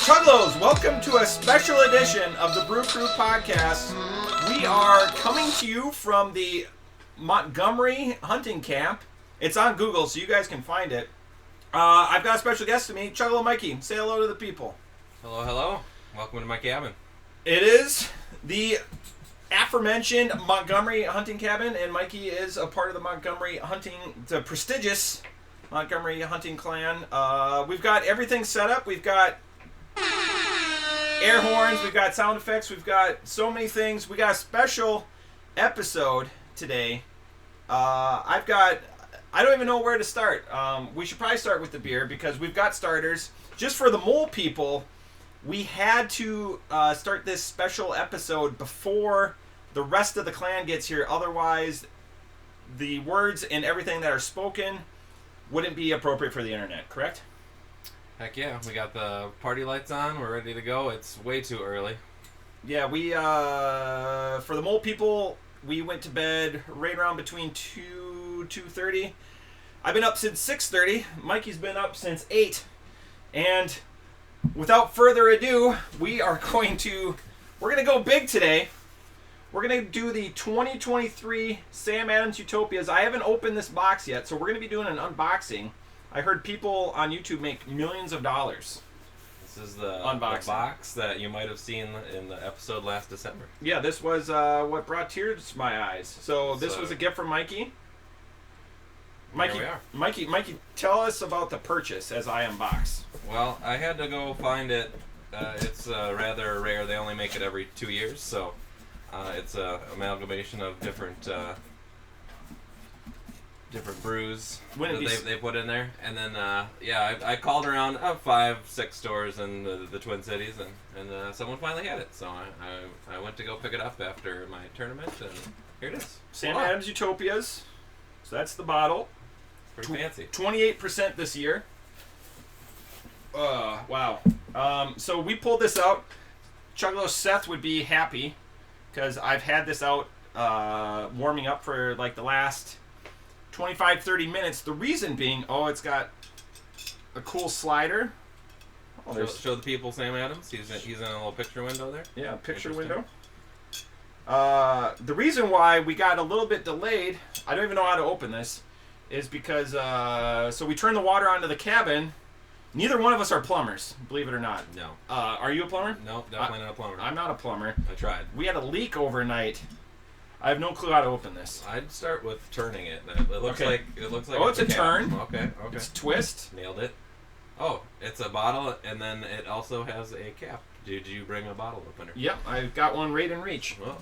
Chuggalos, welcome to a special edition of the Brew Crew podcast. We are coming to you from the Montgomery hunting camp. It's on Google, so you guys can find it. I've got a special guest to meet, Chuggalo Mikey. Say hello to the people. Hello, hello. Welcome to my cabin. It is the aforementioned Montgomery hunting cabin, and Mikey is a part of the prestigious Montgomery hunting clan. We've got everything set up. We've got air horns, we've got sound effects, we've got so many things. We got a special episode today. I don't even know where to start. We should probably start with the beer because we've got starters. Just for the mole people, we had to start this special episode before the rest of the clan gets here. Otherwise, the words and everything that are spoken wouldn't be appropriate for the internet, correct? Heck yeah, we got the party lights on, we're ready to go. It's way too early. Yeah, we, for the mole people, we went to bed right around between 2:30. I've been up since 6:30. Mikey's been up since 8. And without further ado, we're going to go big today. We're going to do the 2023 Sam Adams Utopias. I haven't opened this box yet, so we're going to be doing an unboxing. I heard people on YouTube make millions of dollars. This is the box that you might have seen in the episode last December. Yeah, this was what brought tears to my eyes. So this was a gift from Mikey. Here we are. Mikey, tell us about the purchase as I unbox. Well, I had to go find it. It's rather rare. They only make it every 2 years, so it's an amalgamation of different brews that they put in there. And then, I called around 5-6 stores in the Twin Cities, and someone finally had it. So I went to go pick it up after my tournament, and here it is. Sam Adams Utopias. So that's the bottle. Pretty fancy. 28% this year. Wow. So we pulled this out. Chuggalos Seth would be happy because I've had this out warming up for like the last 25-30 minutes. The reason being, it's got a cool slider. Show the people Sam Adams. He's in a little picture window there. Yeah, picture window. The reason why we got a little bit delayed, I don't even know how to open this, is because so we turned the water onto the cabin. Neither one of us are plumbers, believe it or not. No. Are you a plumber? No, definitely not a plumber. I'm not a plumber. I tried. We had a leak overnight. I have no clue how to open this. I'd start with turning it. It looks like it's a turn. Okay. It's twist. Nailed it. Oh, it's a bottle, and then it also has a cap. Did you bring a bottle opener? Yep, I've got one right in reach. Well,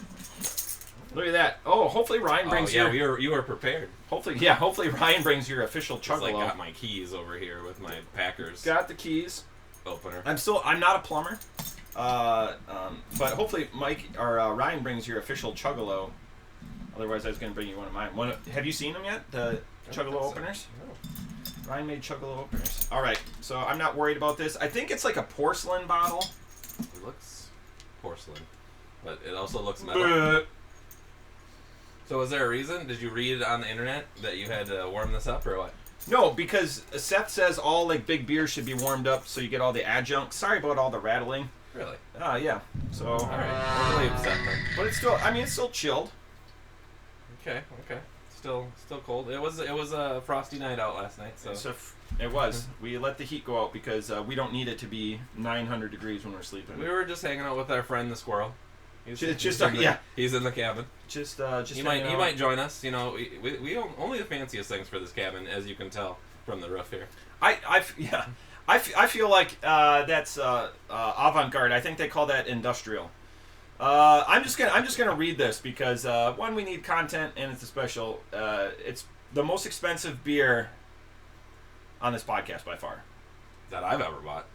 look at that. Oh, hopefully Ryan brings you were prepared. Hopefully Ryan brings your official Chuggalo. I got my keys over here with my Packers. Got the keys. Opener. I'm not a plumber. But hopefully Ryan brings your official Chuggalo. Otherwise, I was going to bring you one of mine. Have you seen them yet? The Chuggalo openers? No. Ryan made Chuggalo openers. All right, so I'm not worried about this. I think it's like a porcelain bottle. It looks porcelain, but it also looks metal. So is there a reason? Did you read on the internet that you had to warm this up, or what? No, because Seth says all like big beers should be warmed up so you get all the adjuncts. Sorry about all the rattling. Really? Yeah. So. All right. We'll leave Seth then. But it's still chilled. Okay. Still cold. It was a frosty night out last night, so. It was. We let the heat go out because we don't need it to be 900 degrees when we're sleeping. We were just hanging out with our friend the squirrel. He's in the cabin. Just he might join us. You know, we own only the fanciest things for this cabin, as you can tell from the roof here. I feel like that's avant-garde. I think they call that industrial. I'm just gonna read this because one, we need content, and it's a special. It's the most expensive beer on this podcast by far that I've ever bought.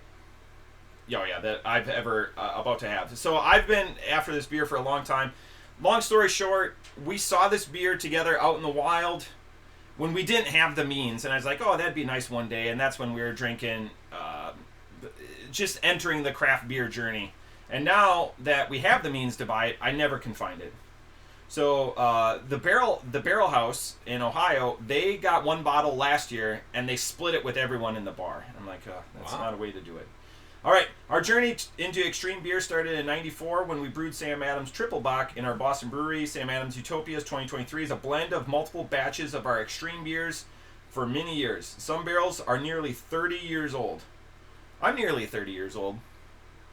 That I've ever about to have. So I've been after this beer for a long time. Long story short, we saw this beer together out in the wild when we didn't have the means, and I was like, oh, that'd be nice one day, and that's when we were drinking, just entering the craft beer journey. And now that we have the means to buy it, I never can find it. So the Barrel House in Ohio, they got one bottle last year, and they split it with everyone in the bar. I'm like, that's not a way to do it. All right, Our journey into extreme beer started in '94 when we brewed Sam Adams Triple Bock in our Boston brewery. Sam Adams Utopias 2023 is a blend of multiple batches of our extreme beers for many years. Some barrels are nearly 30 years old. I'm nearly 30 years old.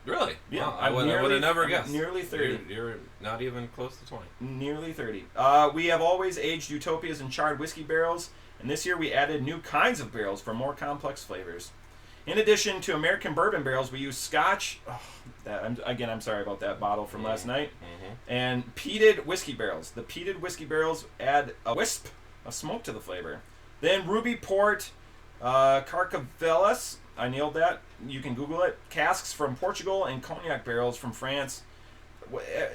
Really? Yeah. Wow, I would have never guessed. Nearly 30. You're not even close to 20. Nearly 30. We have always aged Utopias in charred whiskey barrels, and this year we added new kinds of barrels for more complex flavors. In addition to American bourbon barrels, we use Scotch. I'm sorry about that bottle from last night. Mm-hmm. And peated whiskey barrels. The peated whiskey barrels add a wisp of smoke to the flavor. Then Ruby Port, Carcavelos. I nailed that. You can Google it. Casks from Portugal and cognac barrels from France.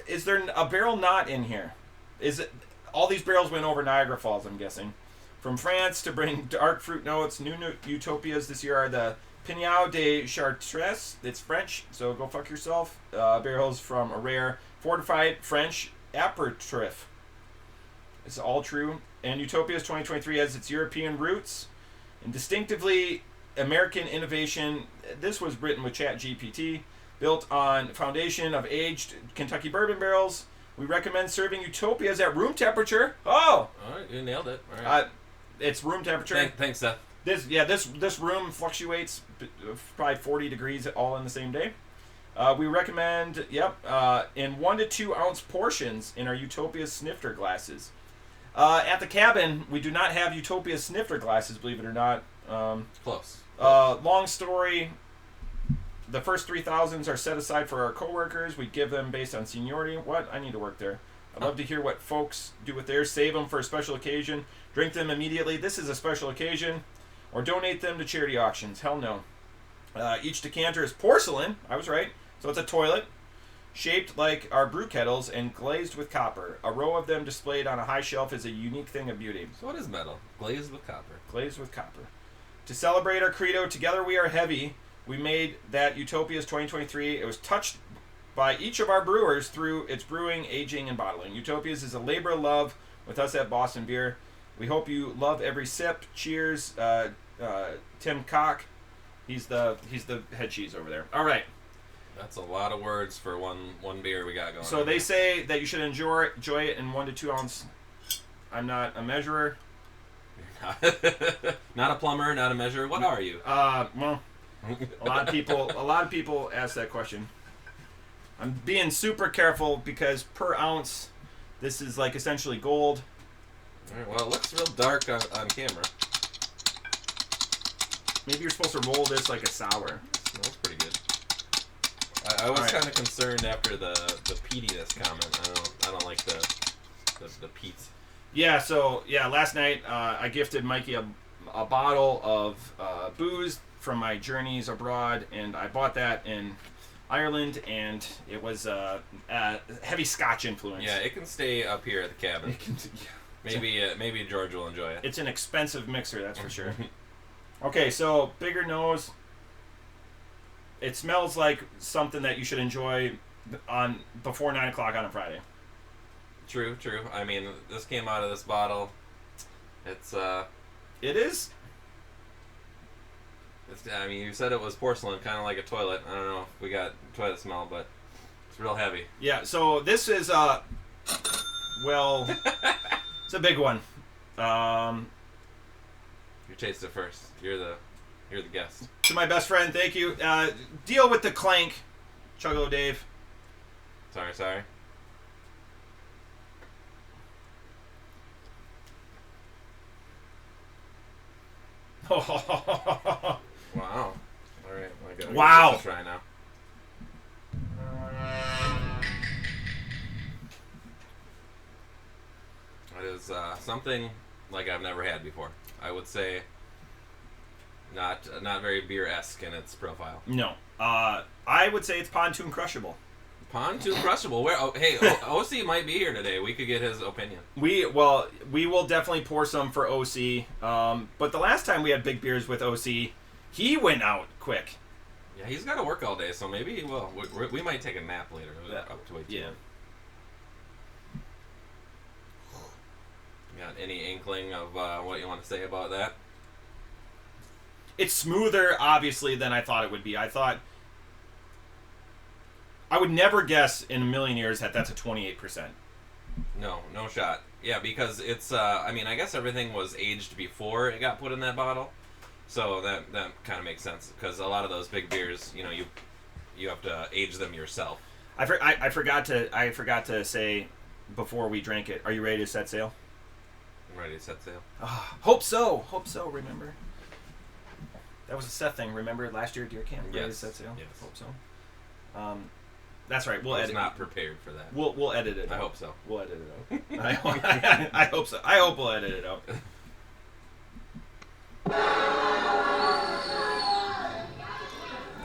Is there a barrel not in here? Is it? All these barrels went over Niagara Falls, I'm guessing. From France to bring dark fruit notes. New Utopias this year are the Pignat de Chartres. It's French, so go fuck yourself. Barrels from a rare fortified French aperitif. It's all true. And Utopias 2023 has its European roots and distinctively American innovation. This was written with ChatGPT, built on foundation of aged Kentucky bourbon barrels. We recommend serving Utopias at room temperature. Oh! All right, you nailed it. All right. It's room temperature. Thanks, Seth. This room fluctuates probably 40 degrees all in the same day. We recommend, in 1 to 2 ounce portions in our Utopia snifter glasses. At the cabin, we do not have Utopia snifter glasses, believe it or not. Close. Long story. The first 3,000s are set aside for our coworkers. We give them based on seniority. What? I need to work there. I'd love to hear what folks do with theirs. Save them for a special occasion. Drink them immediately. This is a special occasion. Or donate them to charity auctions. Hell no. Each decanter is porcelain. I was right. So it's a toilet. Shaped like our brew kettles and glazed with copper. A row of them displayed on a high shelf is a unique thing of beauty. So what is metal? Glazed with copper. Glazed with copper. To celebrate our credo, Together We Are Heavy, we made that Utopias 2023. It was touched by each of our brewers through its brewing, aging, and bottling. Utopias is a labor of love with us at Boston Beer. We hope you love every sip. Cheers, Tim Cock. He's the head cheese over there. All right. That's a lot of words for one beer we got going. So they say that you should enjoy it in 1 to 2 ounce. I'm not a measurer. Not a plumber, not a measurer. What are you? Well, a lot of people ask that question. I'm being super careful because per ounce, this is like essentially gold. All right, well, it looks real dark on camera. Maybe you're supposed to roll this like a sour. It smells pretty good. I was kind of concerned after the peatiness comment. I don't like the peat. Yeah. So last night I gifted Mikey a bottle of booze from my journeys abroad, and I bought that in Ireland, and it was heavy Scotch influence. Yeah, it can stay up here at the cabin. Maybe George will enjoy it. It's an expensive mixer, that's for sure. Okay, so bigger nose. It smells like something that you should enjoy before 9 o'clock on a Friday. True. I mean, this came out of this bottle. It's It is. I mean, you said it was porcelain, kind of like a toilet. I don't know if we got toilet smell, but it's real heavy. Yeah. So this is well, it's a big one. You taste it first. You're the guest. To my best friend, thank you. Deal with the clank, Chuggalo Dave. Sorry. Wow. All right. I gotta try now. It is something like I've never had before. I would say not very beer-esque in its profile. No. I would say it's pontoon crushable. Pontoon crushable. Where? Hey, OC might be here today. We could get his opinion. We will definitely pour some for OC. But the last time we had big beers with OC, he went out quick. Yeah, he's got to work all day, so maybe he will. We might take a nap later. Up to 8 Yeah. Got any inkling of what you want to say about that? It's smoother, obviously, than I thought it would be. I thought I would never guess in a million years that that's a 28%. No shot. Yeah, because it's, I mean, I guess everything was aged before it got put in that bottle. So that kind of makes sense, because a lot of those big beers, you have to age them yourself. I forgot to say before we drank it, are you ready to set sail? I'm ready to set sail. Hope so, remember? That was a Seth thing, remember last year at Deer Camp? Yes. Ready to set sail? Yes. Hope so. That's right. We'll I was edit. not prepared for that. We'll edit it. I hope so. We'll edit it out. I hope so. I hope we'll edit it out.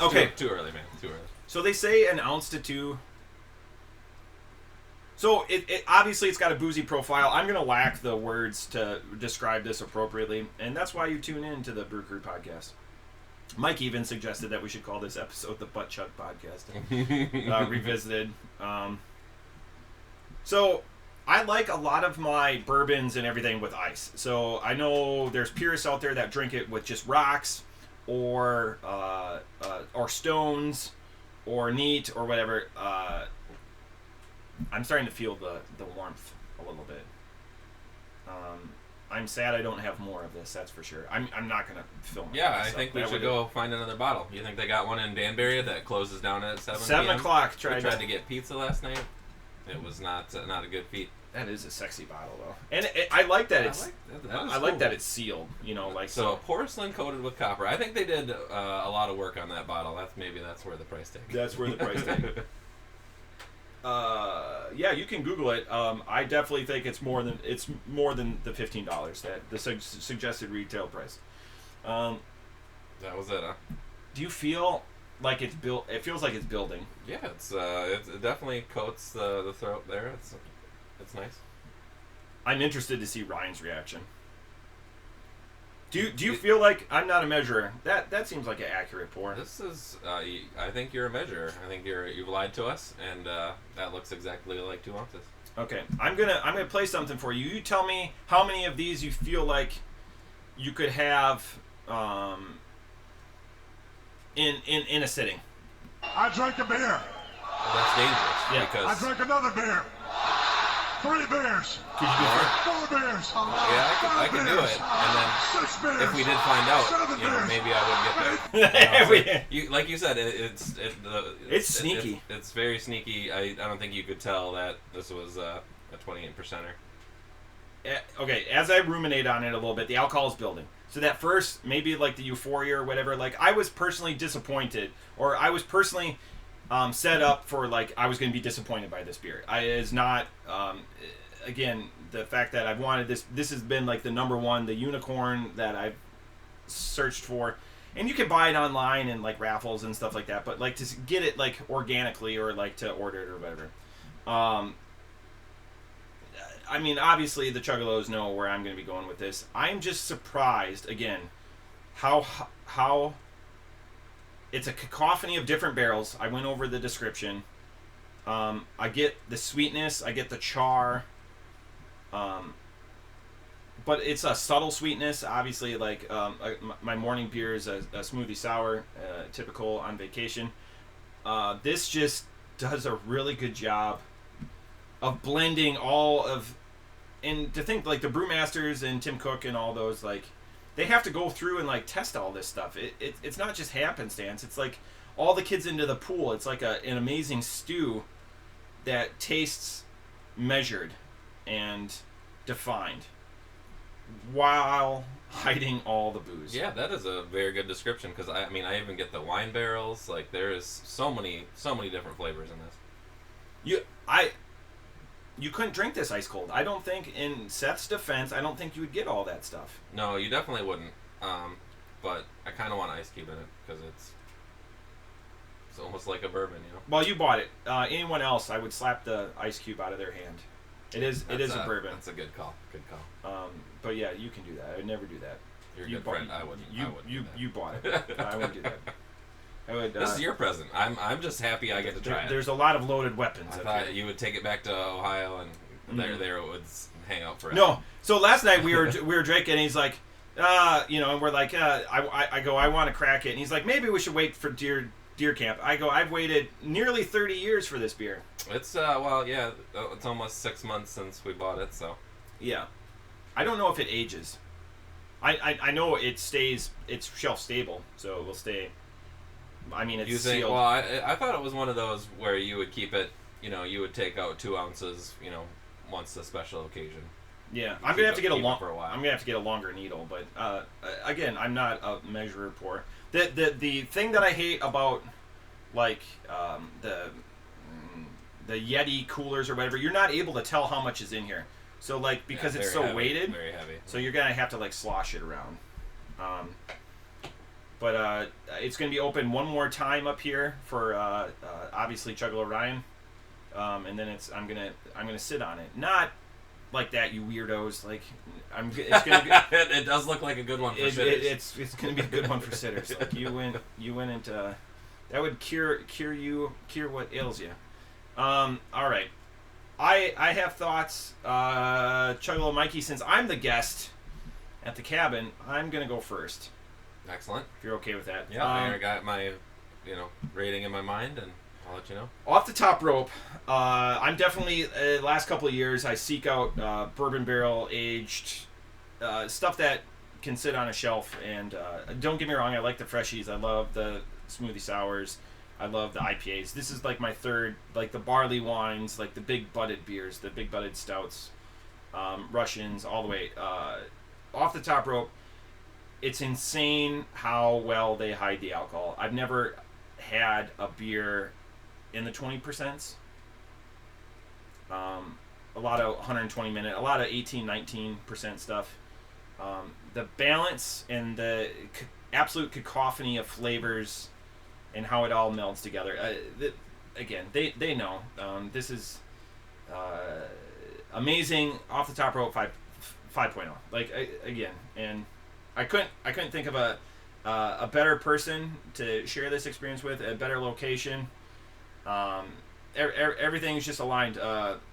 Okay. Too early, man. Too early. So they say an ounce to 2. So it obviously it's got a boozy profile. I'm gonna lack the words to describe this appropriately, and that's why you tune in to the Brew Crew podcast. Mike even suggested that we should call this episode the Butt Chug Podcast. Revisited. So I like a lot of my bourbons and everything with ice. So I know there's purists out there that drink it with just rocks or stones or neat or whatever. I'm starting to feel the warmth a little bit. I'm sad I don't have more of this, that's for sure. I'm not going to film it. Yeah, I think we should go find another bottle. You think they got one in Danbury that closes down at 7 7 o'clock. We tried to get pizza last night. It was not a good feat. That is a sexy bottle, though. And I like that it's I like cool. that it's sealed, So porcelain coated with copper. I think they did a lot of work on that bottle. That's where the price tag. That's where the price tag. Yeah, you can Google it. I definitely think it's more than the $15 that the suggested retail price. That was it, huh? Do you feel like it's built? It feels like it's building. Yeah, it definitely coats the throat there. It's nice. I'm interested to see Ryan's reaction. Do you feel like I'm not a measurer? That seems like an accurate pour. This is. I think you're a measurer. I think you've lied to us, and that looks exactly like 2 ounces. Okay, I'm gonna play something for you. You tell me how many of these you feel like you could have in a sitting. I drank a beer. Well, that's dangerous. Yeah. Because I drank another beer. 3 beers. Could you do more? 4 beers. Yeah, I can do it. And then 6 beers. if we did find out, 7 beers. maybe I wouldn't get there. Like you said, it's sneaky. It's very sneaky. I don't think you could tell that this was a 28%er. Okay, as I ruminate on it a little bit, the alcohol is building. So that first, maybe like the euphoria or whatever, like I was personally disappointed, or I was personally set up for like I was going to be disappointed by this beer. It's not, again, the fact that I've wanted this. This has been like the number one, the unicorn that I've searched for, and you can buy it online and like raffles and stuff like that. But like to get it like organically or like to order it or whatever. I mean, obviously the Chuggalos know where I'm going to be going with this. I'm just surprised again how it's a cacophony of different barrels. I went over the description. I get the sweetness. I get the char. But it's a subtle sweetness. Obviously, like my morning beer is a smoothie sour, typical on vacation. This just does a really good job of blending all of, and to think like the brewmasters and Tim Cook and all those, like they have to go through and like test all this stuff. It's not just happenstance. It's like all the kids into the pool. It's like an amazing stew that tastes measured and defined while hiding all the booze. Yeah, that is a very good description, because I mean I even get the wine barrels. Like there is so many different flavors in this. You couldn't drink this ice cold. I don't think, in Seth's defense, I don't think you would get all that stuff. No, you definitely wouldn't. But I kind of want ice cube in it, because it's almost like a bourbon, you know. Well, you bought it. Anyone else, I would slap the ice cube out of their hand. It is a bourbon. That's a good call. Good call. But yeah, you can do that. I would never do that. You're a good friend. I wouldn't. You bought it. I wouldn't do that. This is your present. I'm just happy I get to try it. There's a lot of loaded weapons. I thought you would take it back to Ohio and there it would hang out forever. No. So last night we were drinking, and he's like, and we're like, I want to crack it, and he's like, maybe we should wait for deer camp. I've waited nearly 30 years for this beer. It's it's almost 6 months since we bought it, so. Yeah. I don't know if it ages. I know it's shelf stable, so it will stay. I mean, it's sealed. Well, I thought it was one of those where you would keep it, you would take out 2 ounces, once a special occasion. Yeah, I'm gonna have to get a longer needle, but again, I'm not a measurer pour. The thing that I hate about like the Yeti coolers or whatever, you're not able to tell how much is in here. So like because it's so weighted, very heavy. So you're gonna have to like slosh it around. But it's gonna be open one more time up here for obviously Chuggalo Ryan, and then I'm gonna sit on it. Not like that, you weirdos. Like it's gonna be. It does look like a good one for sitters. It's gonna be a good one for sitters. Like you went into that would cure what ails you. All right. I have thoughts. Chuggalo Mikey, since I'm the guest at the cabin, I'm gonna go first. Excellent. If you're okay with that. Yeah, I got my, rating in my mind, and I'll let you know. Off the top rope, I'm definitely last couple of years I seek out bourbon barrel aged stuff that can sit on a shelf. And don't get me wrong, I like the freshies. I love the smoothie sours. I love the IPAs. This is like my third, like the barley wines, like the big butted beers, the big butted stouts, Russians, all the way. Off the top rope, it's insane how well they hide the alcohol. I've never had a beer in the 20%. A lot of 120 minute, a lot of 18-19% stuff. The balance and the absolute cacophony of flavors and how it all melds together. Again, they know. This is amazing. Off the top rope 5.0. Like again, and I couldn't think of a better person to share this experience with, a better location. Everything's just aligned.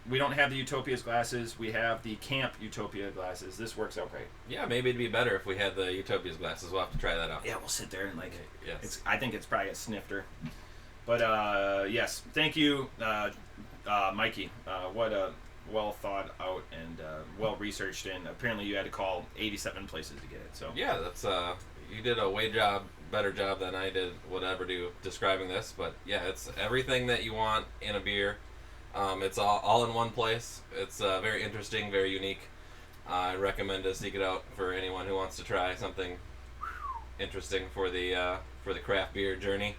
We don't have the Utopias glasses. We have the Camp Utopia glasses. This works out great. Yeah, maybe it'd be better if we had the Utopias glasses. We'll have to try that out. Yeah, we'll sit there and yes. I think it's probably a snifter. But yes, thank you, Mikey. What a well thought out and well researched, and apparently you had to call 87 places to get it. So yeah, that's you did a better job than I did would ever do describing this. But yeah, it's everything that you want in a beer. It's all in one place. It's very interesting, very unique. I recommend to seek it out for anyone who wants to try something interesting for the craft beer journey.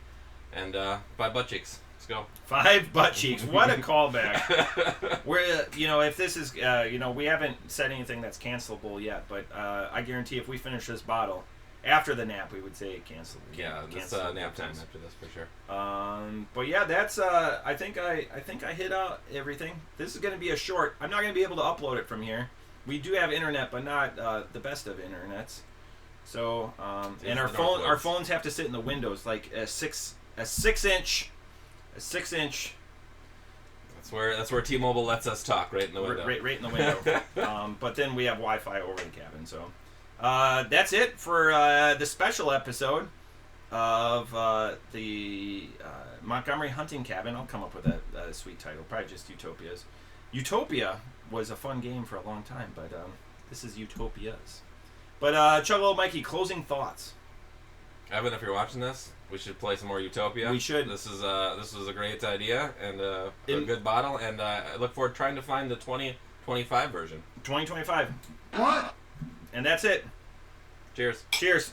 And 5 butt cheeks. Let's go. 5 butt cheeks. What a callback. We're if this is we haven't said anything that's cancelable yet, but I guarantee if we finish this bottle after the nap, we would say cancelable. Yeah, this nap time after this for sure. But yeah, that's I think I hit out everything. This is going to be a short. I'm not going to be able to upload it from here. We do have internet, but not the best of internets. So and our phones have to sit in the windows, like a 6-inch. That's where T-Mobile lets us talk, right in the window. Right in the window. But then we have Wi-Fi over the cabin. So that's it for the special episode of the Montgomery Hunting Cabin. I'll come up with a sweet title, probably just Utopias. Utopia was a fun game for a long time, but this is Utopias. But Chuggalo Mikey, closing thoughts. Evan, if you're watching this, we should play some more Utopia. We should. This was a great idea and a good bottle, and I look forward to trying to find the 2025 version. 2025. What? And that's it. Cheers. Cheers.